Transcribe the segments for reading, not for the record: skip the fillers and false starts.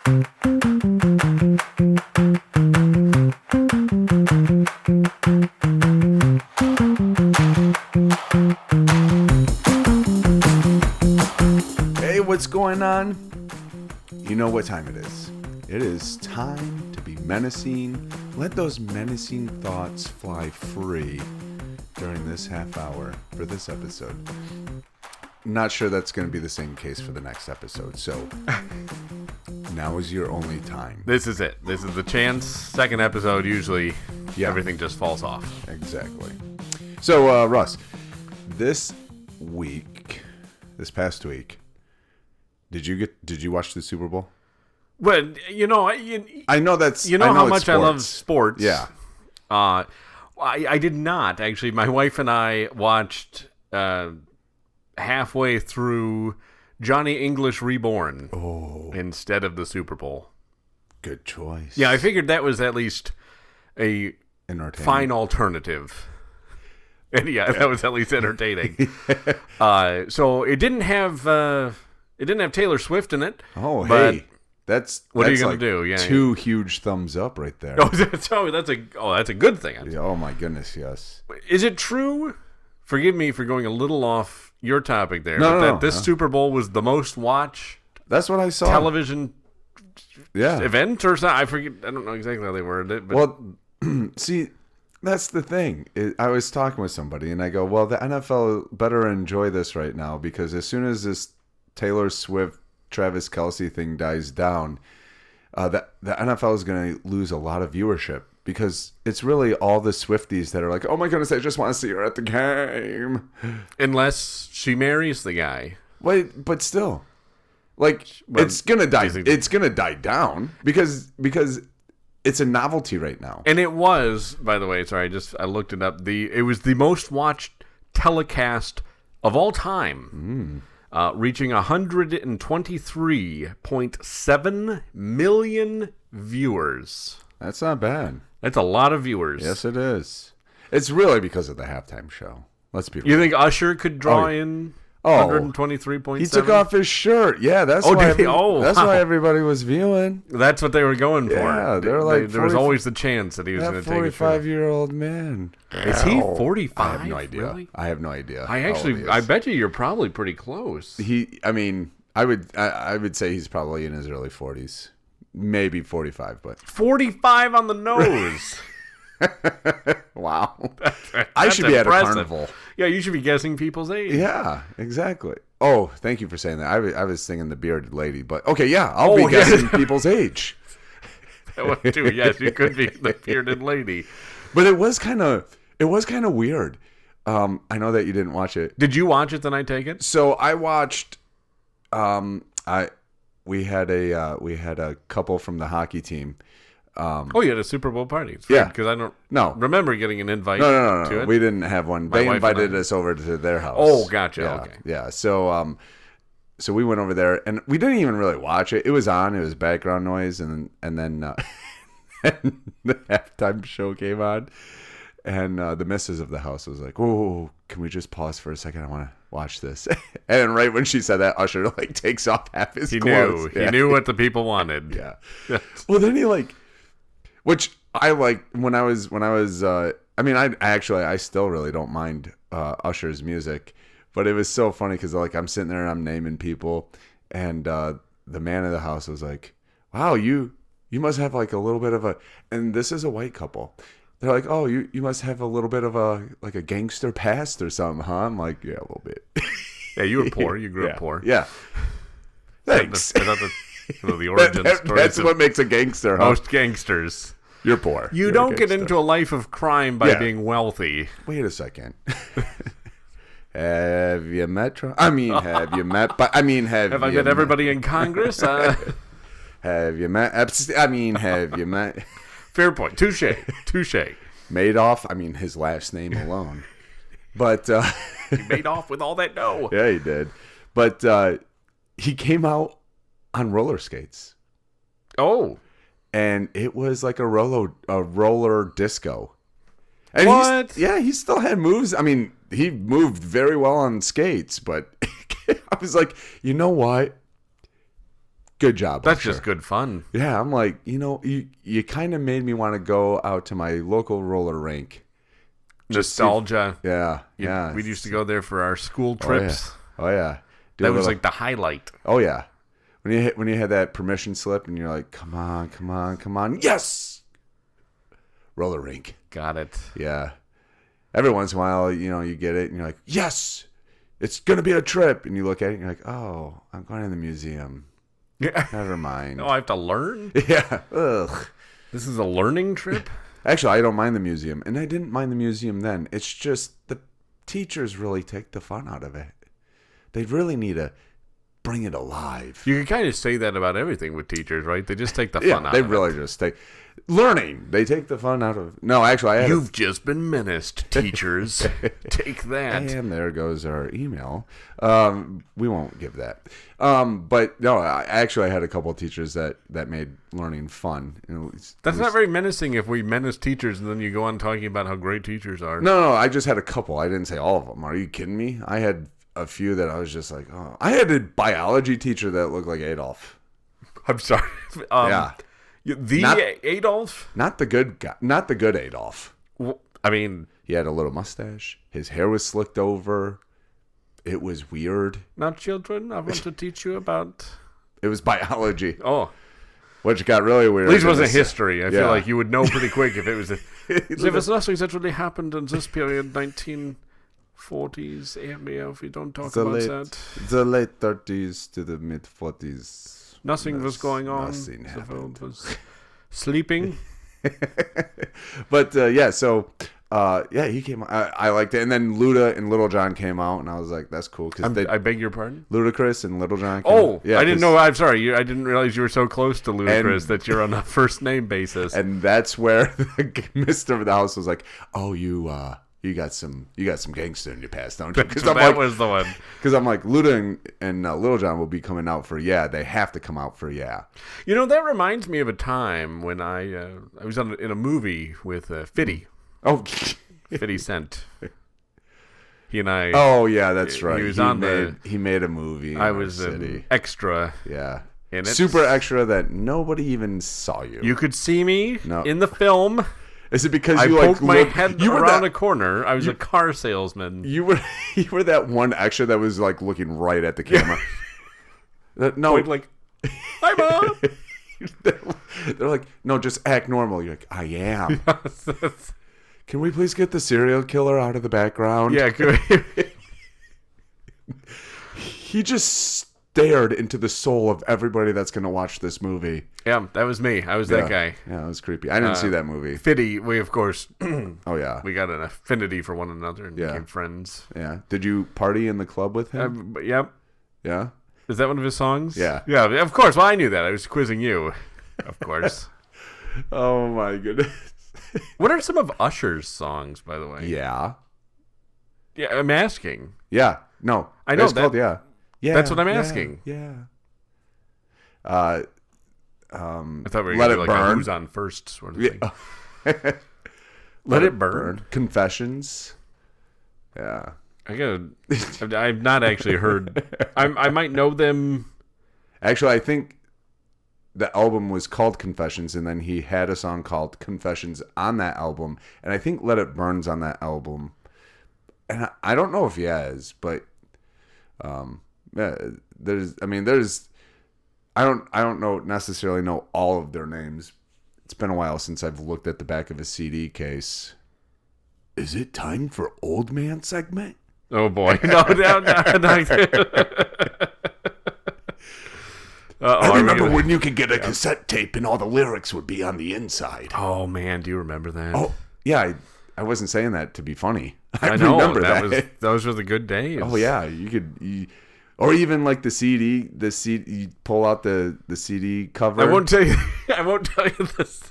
Hey, what's going on? You know what time it is. It is time to be menacing. Let those menacing thoughts fly free during this half hour for this episode. Not sure that's going to be the same case for the next episode, so now is your only time. This is it. This is the chance. Second episode, usually everything just falls off. Exactly. So, Russ, this past week, did you watch the Super Bowl? Well, I know that's how much I love sports. Yeah. I did not actually. My wife and I watched halfway through Johnny English Reborn instead of the Super Bowl. Good choice. Yeah, I figured that was at least a fine alternative. And yeah, that was at least entertaining. So it didn't have Taylor Swift in it. Oh, but hey, that's what are you gonna like do? Yeah, two huge thumbs up right there. that's a good thing. Yeah, oh my goodness, yes. Is it true? Forgive me for going a little off your topic there. No, this Super Bowl was the most watched. That's what I saw. Television. Yeah. Event or something. I forget. I don't know exactly how they worded it. But well, see. That's the thing. I was talking with somebody, and I go, well, the NFL better enjoy this right now, because as soon as this Taylor Swift, Travis Kelce thing dies down, the NFL is going to lose a lot of viewership, because it's really all the Swifties that are like, oh my goodness, I just want to see her at the game. Unless she marries the guy. Wait, but still, it's going to die. It's going to die down because it's a novelty right now. And it was, by the way, sorry, I looked it up. It was the most watched telecast of all time, reaching 123.7 million viewers. That's not bad. That's a lot of viewers. Yes, it is. It's really because of the halftime show. Let's be real. You think Usher could draw in 123.7? He took off his shirt. Yeah, that's why. Why everybody was viewing. That's what they were going for. Yeah, they're like there was always the chance that he was going to take it. 45-year-old man. Is he 45? I have no idea. Really? I have no idea. I bet you're probably pretty close. I would say he's probably in his early 40s, maybe 45, but 45 on the nose. Wow. That's I should be impressive. At a carnival. Yeah, you should be guessing people's age. Yeah, exactly. Oh, thank you for saying that. I was singing the bearded lady, but okay, yeah, I'll be guessing people's age. That one too. Yes, you could be the bearded lady. But it was kind of weird. I know that you didn't watch it. Did you watch it then, I take it? So I watched we had a couple from the hockey team. You had a Super Bowl party. It's yeah, because I don't remember getting an invite. No. To it. We didn't have one. They invited us over to their house. Oh, gotcha. Yeah, okay. Yeah. So we went over there, and we didn't even really watch it. It was on. It was background noise, and then and the halftime show came on, and the missus of the house was like, "Oh, can we just pause for a second? I want to watch this." And right when she said that, Usher takes off half his clothes. He knew what the people wanted. Yeah. Well, then he which I liked when I was. I still really don't mind Usher's music, but it was so funny because I'm sitting there and I'm naming people, and the man of the house was like, "Wow, you must have a little bit of a," and this is a white couple. They're like, "Oh, you must have a little bit of a gangster past or something, huh?" I'm like, "Yeah, a little bit." Yeah, you were poor. You grew up poor. Yeah. Thanks. The origin story. That's what makes a gangster, huh? Most gangsters. You're poor. You don't get into a life of crime by being wealthy. Wait a second. Have you met Trump? Have you met? But have I met everybody in Congress? Have you met? Have you met? Fair point. Touche. Madoff. His last name alone. But he made off with all that dough. Yeah, he did. But he came out on roller skates. Oh. And it was like a roller disco. And what? He still had moves. He moved very well on skates, but I was like, you know what? good job. That's just good fun. Yeah, I'm like, you kind of made me want to go out to my local roller rink. Nostalgia. Yeah. We used to go there for our school trips. Oh yeah. That was like the highlight. Oh yeah. When you had that permission slip and you're like, come on, yes, roller rink. Got it. Yeah. Every once in a while, you get it and you're like, yes, it's gonna be a trip, and you look at it and you're like, oh, I'm going to the museum. Yeah. Never mind. Oh, I have to learn? Yeah. Ugh. This is a learning trip? Actually, I don't mind the museum, and I didn't mind the museum then. It's just the teachers really take the fun out of it. They really need to bring it alive. You can kind of say that about everything with teachers, right? They just take the fun out of it. They really just take learning. They take the fun out of. No, actually, You've just been menaced, teachers. Take that. And there goes our email. We won't give that. But no, I had a couple of teachers that made learning fun. That's not very menacing if we menace teachers and then you go on talking about how great teachers are. No, I just had a couple. I didn't say all of them. Are you kidding me? I had a few that I was just like, oh. I had a biology teacher that looked like Adolf. I'm sorry. Yeah. Adolf? Not the good guy. Not the good Adolf. I mean, he had a little mustache. His hair was slicked over. It was weird. Now, children, I want to teach you about... It was biology. Oh. Which got really weird. At least it wasn't history. I feel like you would know pretty quick if it was... There was nothing that really happened in this period, 1940s area, if we don't talk about that. The late 30s to the mid 40s. Nothing was going on. Nothing happened. The world was sleeping. But so he came. I liked it, and then Luda and Little John came out, and I was like, "That's cool." Because I beg your pardon. Ludacris and Little John. I didn't know. I'm sorry. I didn't realize you were so close to Ludacris that you're on a first name basis. And that's where the Mister of the House was like, "Oh, you got some gangster in your past, don't you?" Because that was the one. Because I'm like, Luda and Little John will be coming out for Yeah. They have to come out for Yeah. That reminds me of a time when I was in a movie with Fitty. Oh, 50 Cent. He and I. Oh yeah, that's right. He made a movie. I was an extra. Yeah. In it. Super extra that nobody even saw you. You could see me in the film. Is it because I poked my head around a corner? I was a car salesman. You were that one extra that was like looking right at the camera. No, like, hi, Mom. They're like, no, just act normal. You're like, I am. Can we please get the serial killer out of the background? Yeah, good. He just stared into the soul of everybody that's going to watch this movie. Yeah, that was me. I was that guy. Yeah, it was creepy. I didn't see that movie. Fitty, we of course. Oh yeah, we got an affinity for one another and became friends. Yeah. Did you party in the club with him? Yep. Yeah. Is that one of his songs? Yeah. Yeah, of course. Well, I knew that. I was quizzing you. Of course. Oh my goodness. What are some of Usher's songs, by the way? Yeah. Yeah, I'm asking. Yeah. No. I know it's that. called Yeah. Yeah. That's what I'm asking. Yeah. I thought we were Let going to It do like Burn. a Who's On First sort of thing. Yeah. Let It Burn. Confessions. Yeah. I've not actually heard. I might know them. Actually, I think the album was called Confessions, and then he had a song called Confessions on that album, and I think Let It Burn's on that album. And I don't know if Yeah is, but there's I don't necessarily know all of their names. It's been a while since I've looked at the back of a CD case. Is it time for Old Man segment? Oh boy. No. I remember when you could get a cassette tape and all the lyrics would be on the inside. Oh man, do you remember that? Oh yeah, I wasn't saying that to be funny. I know remember that. Those were the good days. Oh yeah, or even like the CD. You pull out the CD cover. I won't tell you this.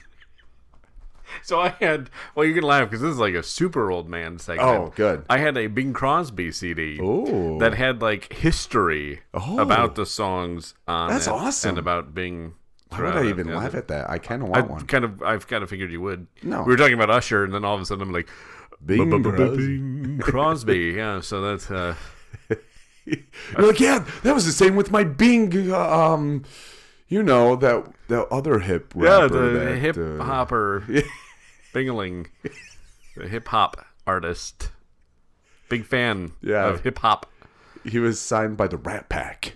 So I had. Well, you can laugh because this is like a super old man segment. Oh, good. I had a Bing Crosby CD. Ooh. That had like history about the songs on That's it awesome. and about Bing. Why would I even laugh at that? I kind of want one. I've kind of figured you would. No. We were talking about Usher, and then all of a sudden I'm like, Bing Crosby. Yeah, so that's. You're like, yeah, that was the same with my Bing. You know that other hip rapper. the that, hip hopper, Bingaling, the hip hop artist. Big fan of hip hop. He was signed by the Rat Pack.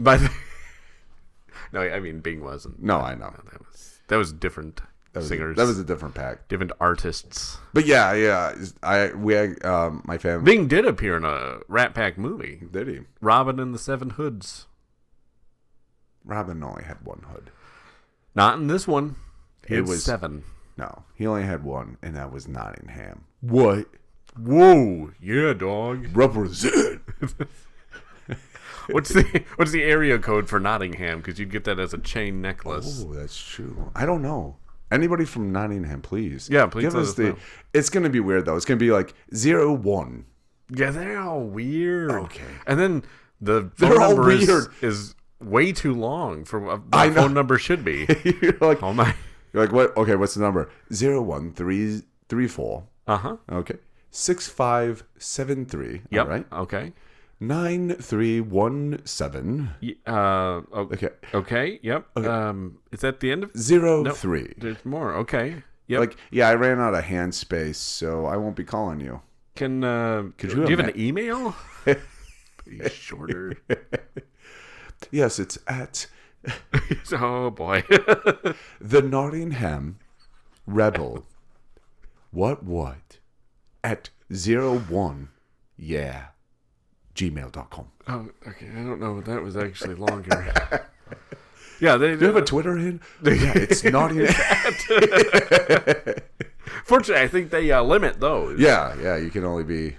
No, I mean Bing wasn't. No, I know. That was different singers. That was a different pack. Different artists. But yeah. My family. Bing did appear in a Rat Pack movie. Did he? Robin and the Seven Hoods. Robin only had one hood. Not in this one. It was 7. No, he only had one, and that was Nottingham. What? Whoa, yeah, dog. Represent. What's the area code for Nottingham? Because you'd get that as a chain necklace. Oh, that's true. I don't know. Anybody from Nottingham, please. Yeah, please give let us us know. It's going to be weird though. It's going to be like 01. Yeah, they're all weird. Okay. And then the They're phone all number weird. is way too long for what I the know. phone number should be. You're like, Oh my. you're like, what? Okay, what's the number? 01334. Uh-huh. Okay. 6573. Yep. All right. Okay. 9317. Okay. Okay. Yep. Is that the end of 03. There's more. Okay. Yep. Like, yeah, I ran out of hand space, so I won't be calling you. Can Could do you you have an email? Be shorter. Yes, it's at Oh boy. the Nottingham Rebel. What? At 01. Yeah. Gmail.com. Oh, okay. I don't know. That was actually longer. Yeah, Do you have a Twitter in? Yeah, it's Nottingham. Fortunately, I think they limit those. Yeah, you can only be. At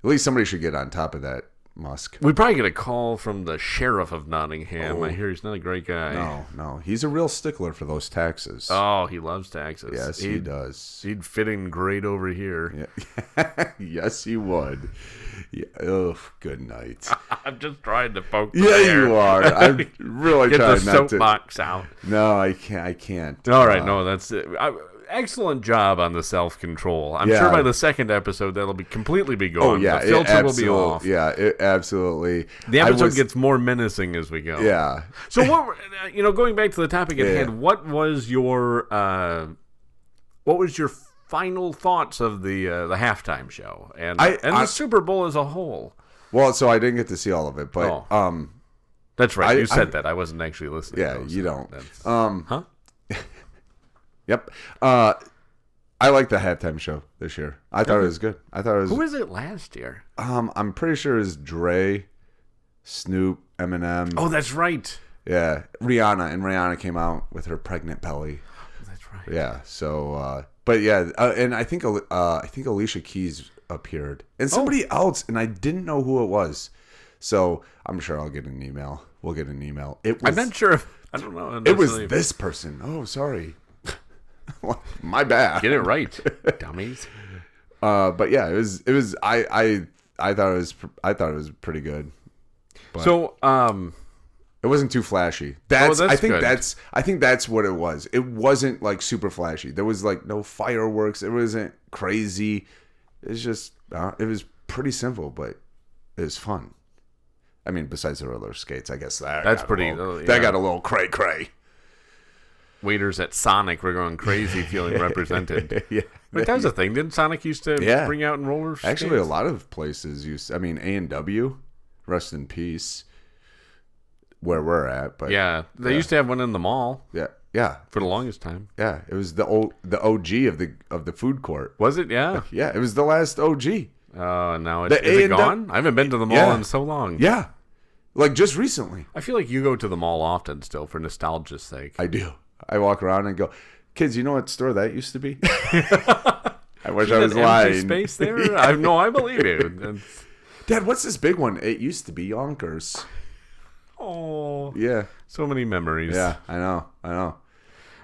least somebody should get on top of that, Musk. We probably get a call from the sheriff of Nottingham. I hear he's not a great guy. No. He's a real stickler for those taxes. Oh, he loves taxes. Yes, he does. He'd fit in great over here. Yeah. Yes, he would. Yeah. Oh, good night. I'm just trying to poke the Yeah, bear. you are. I'm really Get the trying not to. soapbox out. No, I can't. All right, no, that's it. Excellent job on the self-control. I'm sure by the second episode that'll completely be gone. Oh yeah, the filter will be off. Yeah, it absolutely. The episode gets more menacing as we go. Yeah. So what? Going back to the topic at hand, what was your final thoughts of the halftime show and the Super Bowl as a whole? Well, so I didn't get to see all of it, but that's right. You said that. I wasn't actually listening. Yeah, to those, you so don't. Huh? Yep. I like the halftime show this year. I thought it was good. Who was it last year? I'm pretty sure it was Dre, Snoop, Eminem. Oh, that's right. Yeah, Rihanna came out with her pregnant belly. That's right. Yeah. So, but yeah, and I think Alicia Keys appeared, and somebody else, and I didn't know who it was. So I'm sure I'll get an email. We'll get an email. I'm not sure. I don't know. It was this person. Oh, sorry. My bad. Get it right, dummies. But yeah, it was. I thought it was pretty good. But So, it wasn't too flashy. that's I think good. I think that's what it was. It wasn't like super flashy. There was like no fireworks. It wasn't crazy. It's just it was pretty simple, but it was fun. I mean, besides the roller skates, I guess that got a little cray. Waiters at Sonic were going crazy feeling represented. Yeah. But that was a thing. Didn't Sonic used to bring out in roller skates? Actually, a lot of places used. I mean, A&W, rest in peace, where we're at. But yeah, they used to have one in the mall. Yeah, for the longest time. Yeah, it was the OG of the food court. Was it? Yeah. Yeah, it was the last OG. Now is it gone? I haven't been to the mall in so long. Yeah, like just recently. I feel like you go to the mall often still for nostalgia's sake. I do. I walk around and go, kids, you know what store that used to be? I wish I was lying. Space there? I believe you. Dad, what's this big one? It used to be Yonkers. Oh. Yeah. So many memories. Yeah, I know.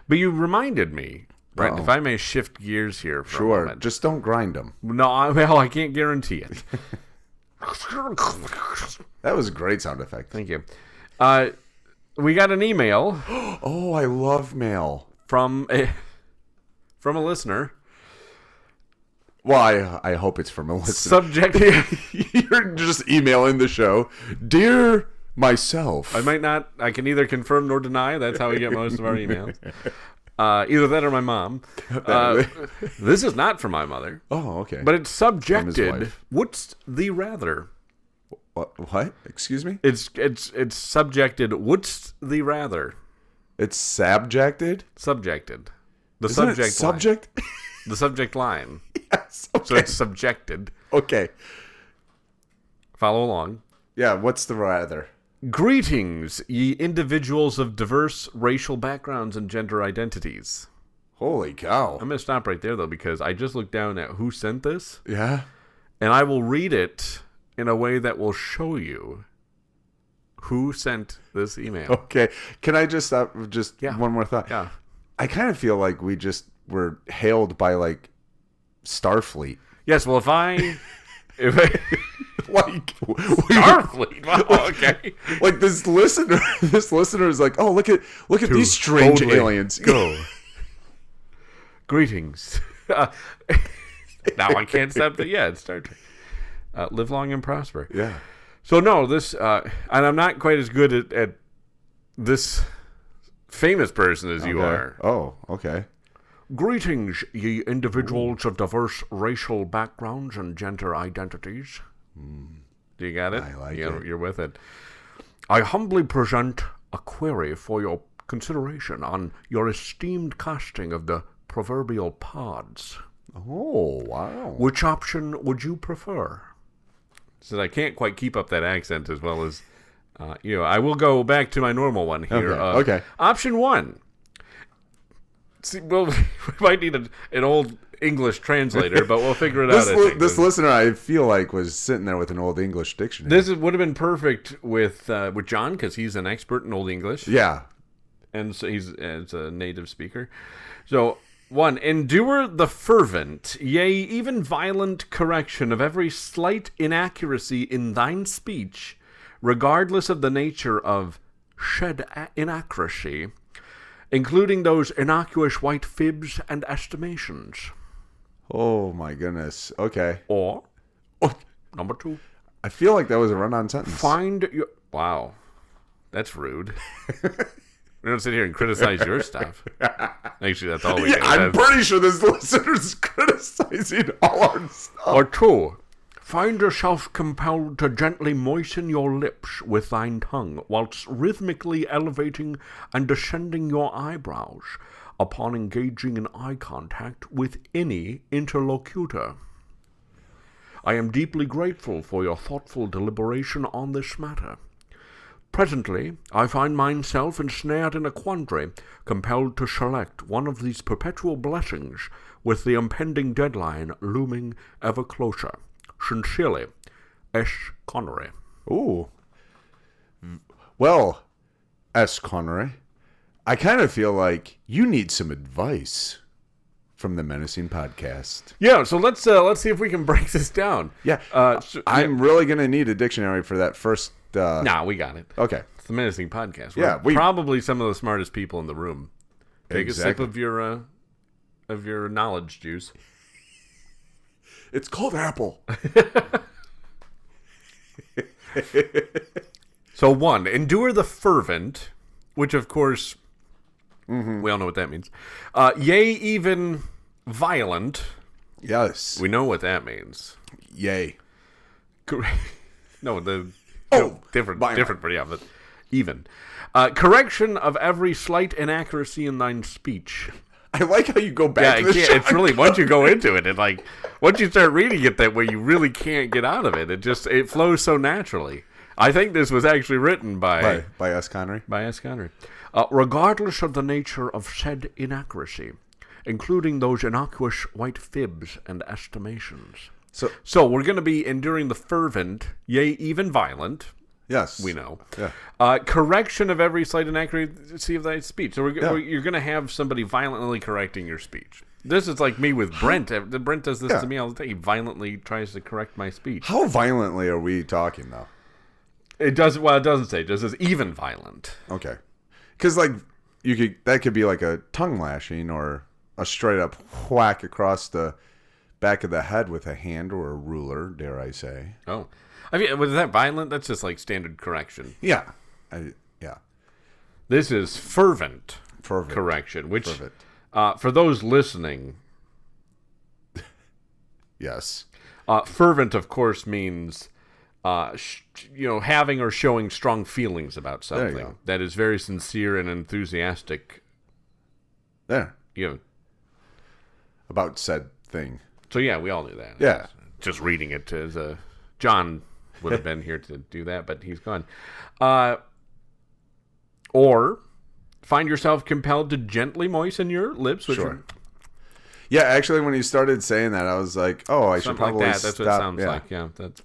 But you reminded me, right? If I may shift gears here for a moment. Just don't grind them. No, I can't guarantee it. That was a great sound effect. Thank you. We got an email. Oh, I love mail. From a listener. Well, I hope it's from a listener. Subject. You're just emailing the show. Dear myself. I might not. I can neither confirm nor deny. That's how we get most of our emails. Either that or my mom. This is not from my mother. Oh, okay. But it's subjected. What's the rather? What? Excuse me? It's subjected. What's the rather? It's subjected? Subjected. The Isn't subject it subject? Line. The subject line. Yes. Okay. So it's subjected. Okay. Follow along. Yeah, what's the rather? Greetings, ye individuals of diverse racial backgrounds and gender identities. Holy cow. I'm going to stop right there, though, because I just looked down at who sent this. Yeah? And I will read it in a way that will show you who sent this email. Okay. Can I just one more thought? Yeah. I kind of feel like we just were hailed by, like, Starfleet. Yes, well, if I Like Starfleet. Wow, okay. Like this listener is like, oh, look at these strange aliens. Go. Greetings. Now I can't stop that. Yeah, it's Star Trek. Live long and prosper. Yeah. So no, this and I'm not quite as good at this famous person as you are. Oh, okay. Greetings, ye individuals of diverse racial backgrounds and gender identities. Do you got it? I like it. it. You're with it. I humbly present a query for your consideration on your esteemed casting of the proverbial pods. Oh, wow. Which option would you prefer? So I can't quite keep up that accent as well as, I will go back to my normal one here. Okay. Option 1. See, well, we might need an old English translator, but we'll figure it out. This listener, I feel like, was sitting there with an old English dictionary. This would have been perfect with John, because he's an expert in Old English. Yeah. And so he's a native speaker. So, 1, endure the fervent, yea, even violent correction of every slight inaccuracy in thine speech, regardless of the nature of shed inaccuracy, including those innocuous white fibs and estimations. Oh, my goodness. Okay. Or, number 2. I feel like that was a run-on sentence. Find your... Wow. That's rude. We don't sit here and criticize your stuff. Actually, that's all we do. I'm pretty sure this listener's criticizing all our stuff. Or 2. Find yourself compelled to gently moisten your lips with thine tongue, whilst rhythmically elevating and descending your eyebrows upon engaging in eye contact with any interlocutor. I am deeply grateful for your thoughtful deliberation on this matter. Presently, I find myself ensnared in a quandary, compelled to select one of these perpetual blessings, with the impending deadline looming ever closer. Sincerely, S. Connery. Ooh. Well, S. Connery, I kind of feel like you need some advice from the Menacing Podcast. Yeah, so let's see if we can break this down. Yeah, I'm really gonna need a dictionary for that first. Nah, we got it. Okay, it's the Menacing Podcast. We're probably some of the smartest people in the room. Take a sip of your knowledge juice. It's called Apple. So 1, endure the fervent, which of course we all know what that means. Yea, even violent. Yes, we know what that means. Yay. No, different, violent. but yeah, but even. Correction of every slight inaccuracy in thine speech. I like how you go back to this. It's really, once you go into it, and like, once you start reading it that way, you really can't get out of it. It flows so naturally. I think this was actually written by S. Connery. By S. Connery. Regardless of the nature of said inaccuracy, including those innocuous white fibs and estimations. So we're going to be enduring the fervent, yea, even violent. Yes. We know. Yeah. Correction of every slight inaccuracy of thy speech. So you're going to have somebody violently correcting your speech. This is like me with Brent. Brent does this to me all the time. He violently tries to correct my speech. How violently are we talking, though? It doesn't. Well, it doesn't say. It just says even violent. Okay. Because that could be like a tongue lashing or a straight up whack across the back of the head with a hand or a ruler, dare I say. Oh. I mean, was that violent? That's just like standard correction. Yeah. Yeah. This is fervent correction, which, Fervent. For those listening, Yes. fervent, of course, means, having or showing strong feelings about There you something. go. That is very sincere and enthusiastic. There. About said thing. So, yeah, we all knew that. Yeah. Just reading it as John would have been here to do that, but he's gone. Or find yourself compelled to gently moisten your lips. Which Sure. Yeah, actually, when you started saying that, I was like, "Oh, I should probably like that. That's stop." what it sounds like. Yeah. That's.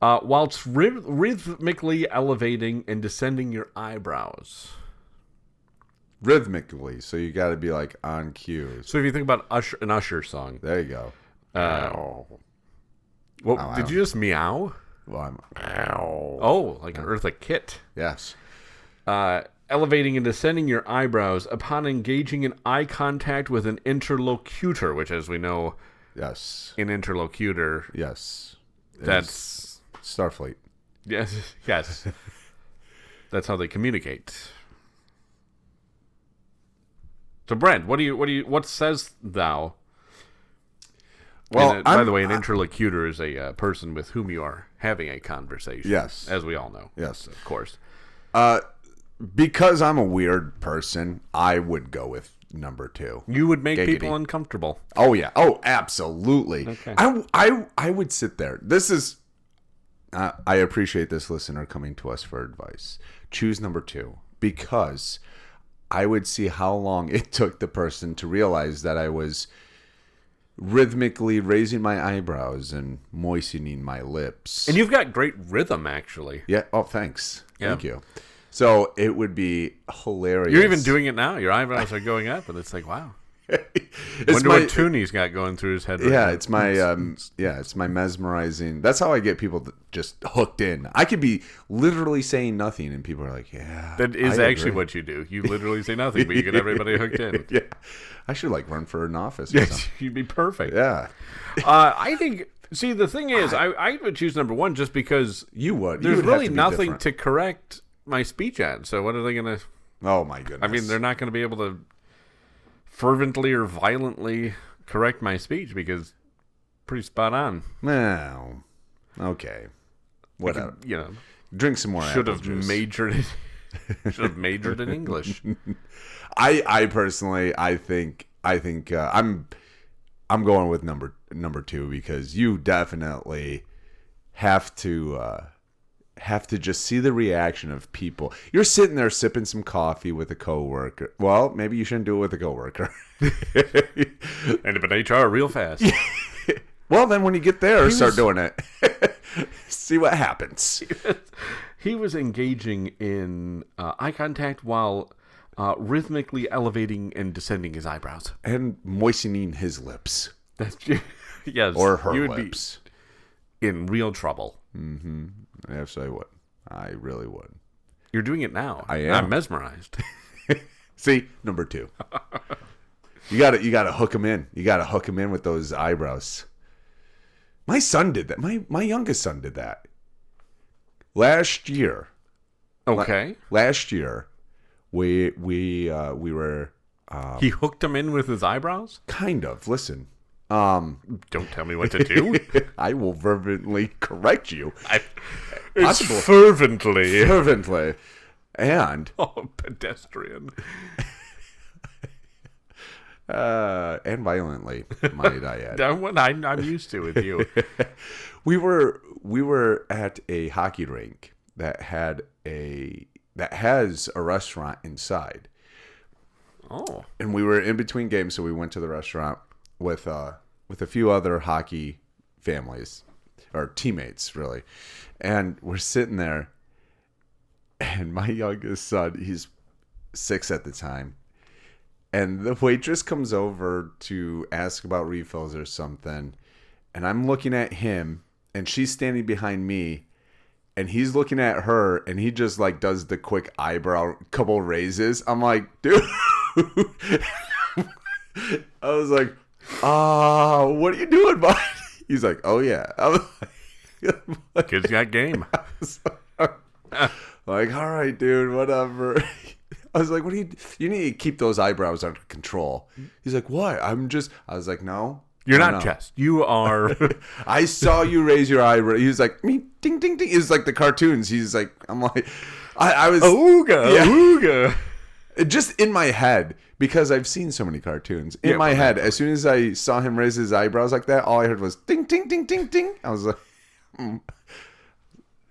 Whilst rhythmically elevating and descending your eyebrows. Rhythmically, so you got to be like on cue. So if you think about an Usher song, There you go. did you just meow? Well, I'm. Oh, like an Eartha Kitt. Yes. Elevating and descending your eyebrows upon engaging in eye contact with an interlocutor, which, as we know, Yes. an interlocutor, Yes. that's Starfleet. yes, that's how they communicate. So, Brent, what says thou? Well, by the way, an interlocutor is a person with whom you are having a conversation. Yes. As we all know. Yes. Of course. Because I'm a weird person, I would go with number 2. You would make Giggity. people uncomfortable. Oh yeah. Oh, absolutely. Okay. I would sit there. This is. I appreciate this listener coming to us for advice. Choose number 2 because I would see how long it took the person to realize that I was rhythmically raising my eyebrows and moistening my lips. And you've got great rhythm, actually. Yeah. Oh, thanks. Yeah. Thank you. So it would be hilarious. You're even doing it now. Your eyebrows are going up, and it's like, wow. It's Wonder what tune he's got going through his head. Right Yeah, now. it's my mesmerizing. That's how I get people just hooked in. I could be literally saying nothing, and people are like, "Yeah." That is I actually agree. what you do. You literally say nothing, but you get everybody hooked in. Yeah, I should run for an office. Or Yes, something. you'd be perfect. Yeah, I think. See, the thing is, I would choose number 1 just because you would. there's You would have really to be nothing different. to correct my speech at. So what are they going to? Oh my goodness! I mean, they're not going to be able to fervently or violently correct my speech because pretty spot on. No. Okay. Whatever. Drink some more. Should apple have juice. majored in English. I personally, I think I'm going with number 2 because you definitely have to just see the reaction of people. You're sitting there sipping some coffee with a coworker. Well, maybe you shouldn't do it with a coworker. End up in HR real fast. Well, then when you get there, start doing it. See what happens. He was engaging in eye contact while rhythmically elevating and descending his eyebrows. And moistening his lips. That's yes, Or her you would lips. be in real trouble. Mm-hmm. Yes, I would. I really would. You're doing it now. I am. I'm mesmerized. See, number 2. You gotta hook him in. You gotta hook him in with those eyebrows. My son did that. My youngest son did that. Last year. Okay. Last year, we were He hooked him in with his eyebrows? kind of. Listen. Don't tell me what to do. I will fervently correct you. It's Possible. fervently. Fervently. And Oh, pedestrian. and violently, might I add. That's what I'm used to with you. We were at a hockey rink that has a restaurant inside. Oh. And we were in between games, so we went to the restaurant with a few other hockey families or teammates, really. And we're sitting there, and my youngest son, he's 6 at the time, and the waitress comes over to ask about refills or something, and I'm looking at him, and she's standing behind me, and he's looking at her, and he just does the quick eyebrow couple raises. I'm like, dude. I was like, What are you doing, bud? He's like, oh, yeah. I'm Kid's got game. like, all right, dude, whatever. I was like, what do you need to keep those eyebrows under control. He's like, what? I was like, no. You're not just. You are. I saw you raise your eyebrow. He was like, me, ding, ding, ding. It was like the cartoons. He's like, I'm like, I was. Ooga, yeah. ooga. Just in my head, because I've seen so many cartoons. In my head, as soon as I saw him raise his eyebrows like that, all I heard was ding, ding, ding, ding, ding. I was like,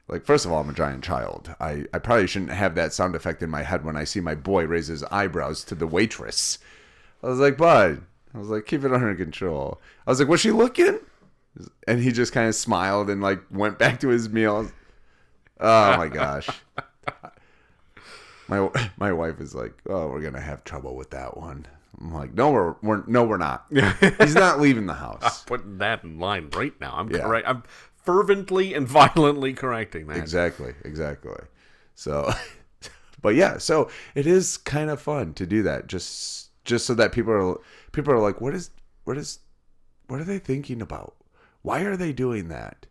Like, first of all, I'm a giant child. I probably shouldn't have that sound effect in my head when I see my boy raise his eyebrows to the waitress. I was like, bud. I was like, keep it under control. I was like, was she looking? And he just kind of smiled and like went back to his meal. Oh my gosh. My wife is like, oh, we're gonna have trouble with that one. I'm like, no, we're not. He's not leaving the house. I'm putting that in line right now. I'm fervently and violently correcting that. Exactly. So, but yeah, so it is kind of fun to do that, just so that people are like, what are they thinking about? Why are they doing that?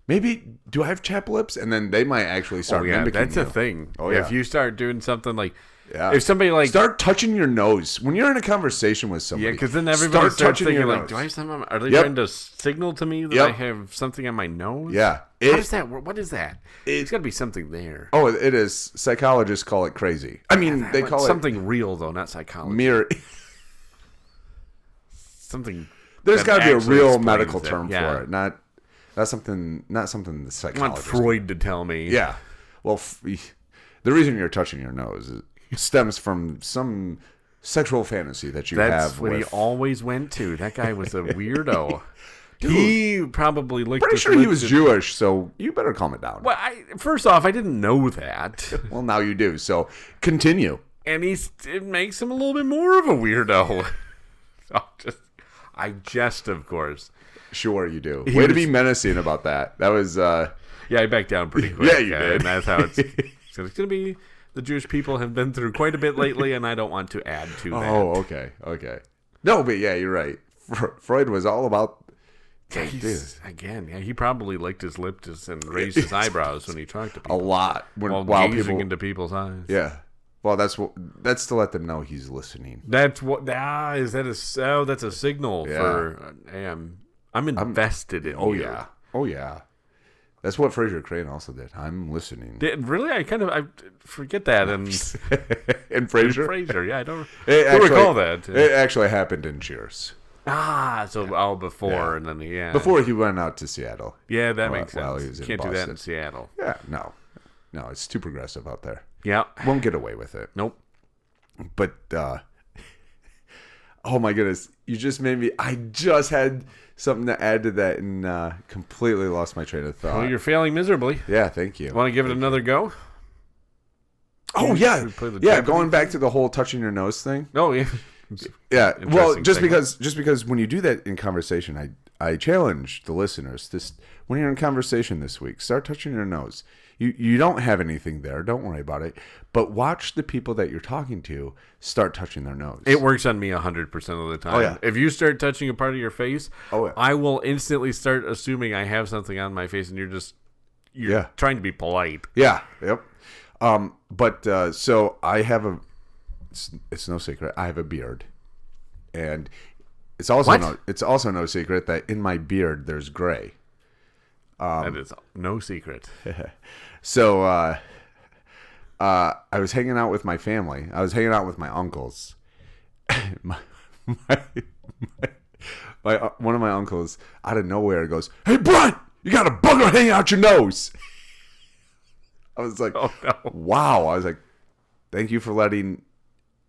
Maybe, do I have chapped lips? And then they might actually start mimicking that's you. a thing. Oh, yeah. If you start doing something like, yeah. If somebody like start touching your nose when you're in a conversation with somebody. Yeah, because then everybody starts thinking like, nose. do I have something? Are they trying to signal to me that I have something on my nose? Yeah. How does that work? What is that? It's got to be something there. Oh, it is. Psychologists call it crazy. I mean, they call it something real though, not psychology. Mirror. Something. There's got to be a real medical term for it. Not something the psychologist. I want Freud to tell me. Yeah. Well, the reason you're touching your nose stems from some sexual fantasy that you have. That's what he always went to. That guy was a weirdo. Dude, he probably licked. Pretty sure he was Jewish, so you better calm it down. Well, first off, I didn't know that. Well, now you do. So continue. And it makes him a little bit more of a weirdo. I jest, of course. Sure, you do. Way to be menacing about that. That was. Yeah, I backed down pretty quick. Yeah, you did. And that's how it's. It's going to be. The Jewish people have been through quite a bit lately, and I don't want to add to that. Oh, okay. No, but yeah, you're right. Freud was all about. He probably licked his lips and raised his eyebrows when he talked to people. A lot. While gazing into people's eyes. Yeah. Well, that's to let them know he's listening. That's what. That's a signal for. Hey, I'm invested in. Oh you. yeah. Oh yeah. That's what Fraser Crane also did. I'm listening. Really? I forget that. And Fraser? Yeah, I don't recall that. It actually happened in Cheers. Before, and then, yeah. Before he went out to Seattle. Yeah, that makes sense. While he was in Can't Boston. do that in Seattle. Yeah, no, it's too progressive out there. Yeah. Won't get away with it. Nope. But, oh my goodness, you just made me, I just had something to add to that and completely lost my train of thought. Well, you're failing miserably. Yeah, thank you. Want to give it another go? Oh, yeah. Yeah, going back to the whole touching your nose thing. Oh, yeah. Yeah, well, just because when you do that in conversation, I challenge the listeners. When you're in conversation this week, start touching your nose. You don't have anything there. Don't worry about it. But watch the people that you're talking to start touching their nose. It works on me 100% of the time. Oh, yeah. If you start touching a part of your face, I will instantly start assuming I have something on my face, and you're trying to be polite. Yeah. Yep. But so I have it's no secret. I have a beard, and it's also no secret that in my beard there's gray. That is no secret. So I was hanging out with my family. I was hanging out with my uncles. One of my uncles out of nowhere goes, "Hey, Brent, you got a booger hanging out your nose." I was like, "Oh no!" Wow. I was like, "Thank you for letting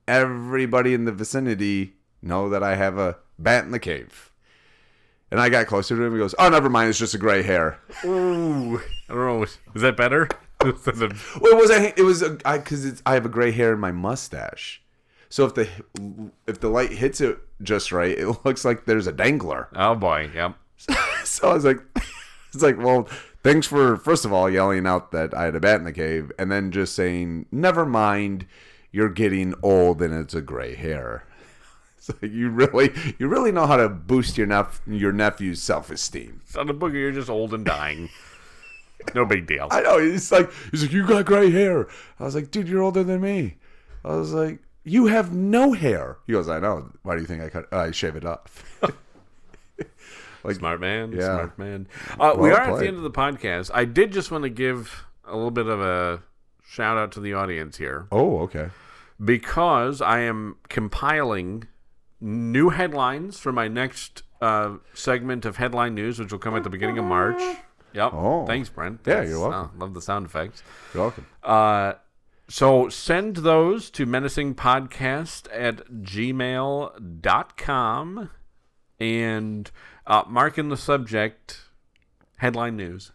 everybody in the vicinity know that I have a bat in the cave." And I got closer to him. He goes, "Oh, never mind. It's just a gray hair." Ooh, I don't know. Is that better? Well, it was because I have a gray hair in my mustache. So if the light hits it just right, it looks like there's a dangler. Oh boy, yep. So I was like, it's like, well, thanks for first of all yelling out that I had a bat in the cave, and then just saying, "Never mind, you're getting old and it's a gray hair." It's like you really know how to boost your nephew's self-esteem. Son of a booger, you're just old and dying. No big deal. I know. He's like, you got gray hair. I was like, dude, you're older than me. I was like, you have no hair. He goes, I know. Why do you think I shave it off? Like, smart man. Yeah. Smart man. We are at the end of the podcast. I did just want to give a little bit of a shout out to the audience here. Oh, okay. Because I am compiling new headlines for my next segment of headline news, which will come at the beginning of March. Yep. Oh. Thanks, Brent. Yeah, you're welcome. Love the sound effects. You're welcome. So send those to menacingpodcast@gmail.com and mark in the subject headline news.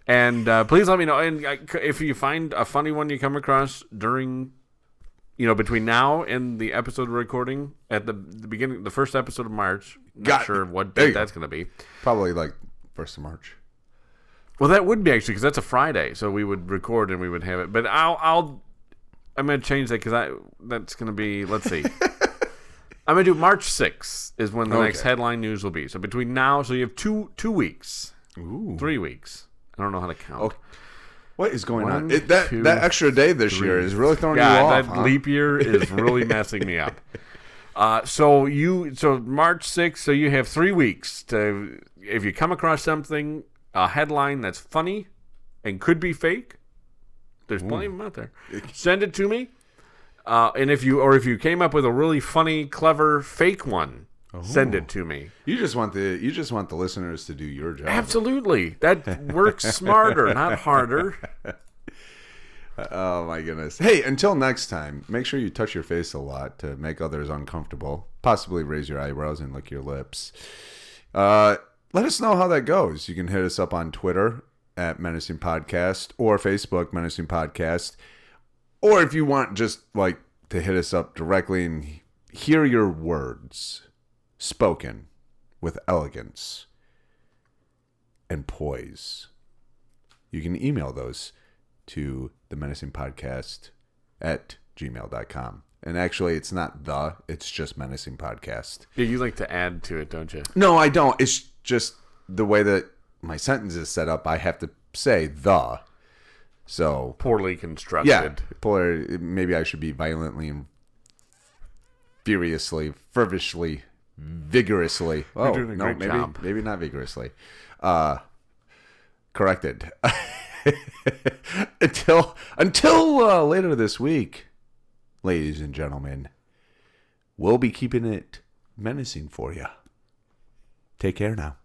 And please let me know. And if you find a funny one you come across during, between now and the episode we're recording at the beginning, the first episode of March. Not sure what date that's going to be. Probably like 1st of March. Well, that would be actually because that's a Friday, so we would record and we would have it. But I'm going to change that because that's going to be. Let's see. I'm going to do March 6th is when the next headline news will be. So between now, so you have two weeks, 3 weeks. I don't know how to count. Oh, what is going on? That extra day this year is really throwing you off. That leap year is really messing me up. So March 6th. So you have 3 weeks to, if you come across something, a headline that's funny and could be fake. There's plenty of them out there. Send it to me. And if you came up with a really funny, clever, fake one, send it to me. You just want the listeners to do your job. Absolutely. That works smarter, not harder. Oh my goodness. Hey, until next time, make sure you touch your face a lot to make others uncomfortable. Possibly raise your eyebrows and lick your lips. Let us know how that goes. You can hit us up on Twitter at Menacing Podcast or Facebook Menacing Podcast. Or if you want just like to hit us up directly and hear your words spoken with elegance and poise, you can email those to the Menacing Podcast at gmail.com. And actually, it's not it's just Menacing Podcast. Yeah, you like to add to it, don't you? No, I don't. It's just the way that my sentence is set up. I have to say the. So poorly constructed. Yeah, maybe I should be violently and furiously, fervishly, vigorously. You're doing a great job. Maybe not vigorously. Corrected. Until later this week, ladies and gentlemen, we'll be keeping it menacing for you. Take care now.